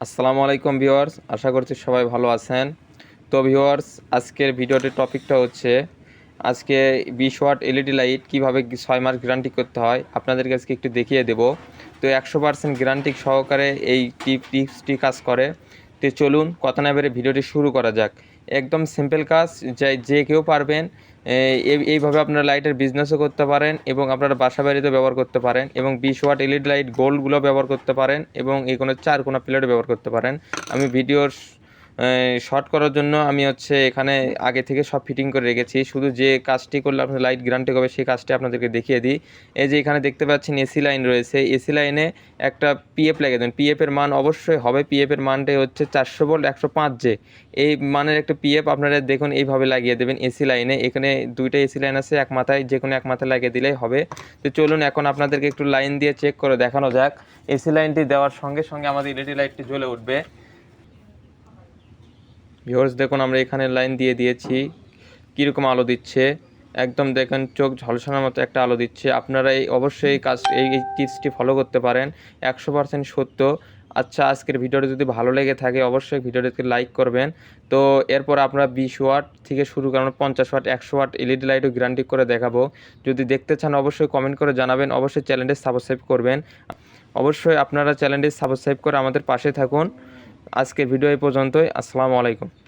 আসসালামু আলাইকুম ভিউয়ার্স, আশা করছি সবাই ভালো আছেন। তো ভিউয়ার্স, আজকের ভিডিওটির টপিকটা হচ্ছে আজকে 20 ওয়াট এলইডি লাইট কীভাবে 6 মাস গ্যারান্টি করতে হয় আপনাদের কাছে একটু দেখিয়ে দেব। তো 100% গ্যারান্টি সহকারে এই টিপসটি কাজ করে। তো চলুন কথা না বেরিয়ে ভিডিওটি শুরু করা যাক। একদম সিম্পল কাজ, যে কেউ পারবেন। এইভাবে আপনারা লাইটের বিজনেসও করতে পারেন এবং আপনারা বাসা বাড়িতে ব্যবহার করতে পারেন এবং 20 ওয়াট এলইডি লাইট গোল্ডগুলো ব্যবহার করতে পারেন এবং এই কোনো 4 কোনা প্লেটও ব্যবহার করতে পারেন। আমি ভিডিওর শর্ট করার জন্য আমি এখানে আগে থেকে সব ফিটিং করে রেখেছি, শুধু যে কাজটি করলে আপনার লাইট গ্যারান্টি হবে সেই কাজটি আপনাদেরকে দেখিয়ে দিই। এই যে এখানে দেখতে পাচ্ছেন এসি লাইন রয়েছে, এসি লাইনে একটা পিএফ লাগিয়ে দেবেন। পিএফের মান অবশ্যই হবে, পিএফের মানটাই হচ্ছে 400 ভোল্ট 105 জে। এই মানের একটা পিএফ আপনারা দেখুন এইভাবে লাগিয়ে দেবেন এসি লাইনে। এখানে দুইটা এসি লাইন আছে, এক মাথায় যে কোনো এক মাথায় লাগিয়ে দিলেই হবে। তো চলুন এখন আপনাদেরকে একটু লাইন দিয়ে চেক করে দেখানো যাক। এসি লাইনটি দেওয়ার সঙ্গে সঙ্গে আমাদের এলইডি লাইটটি জ্বলে উঠবে। ভিউয়ার্স দেখুন, আমরা এখানে লাইন দিয়ে দিয়েছি, কীরকম আলো দিচ্ছে একদম দেখেন, চোখ ঝলসানোর মতো একটা আলো দিচ্ছে। আপনারা অবশ্যই এই টিপসটি ফলো করতে পারেন, 100% সত্য। আচ্ছা, আজকের ভিডিওটি যদি ভালো লেগে থাকে অবশ্যই ভিডিওটিকে লাইক করবেন। তো এরপর আপনারা 20 ওয়াট থেকে শুরু করেন 50 ওয়াট 100 ওয়াট এলইডি লাইটও গ্যারান্টি করে দেখাবো। যদি দেখতে চান অবশ্যই কমেন্ট করে জানাবেন, অবশ্যই চ্যানেলটি সাবস্ক্রাইব করবেন। অবশ্যই আপনারা চ্যানেলটি সাবস্ক্রাইব করে আমাদের পাশে থাকুন। আজকের ভিডিও এই পর্যন্তই। আসসালামু আলাইকুম।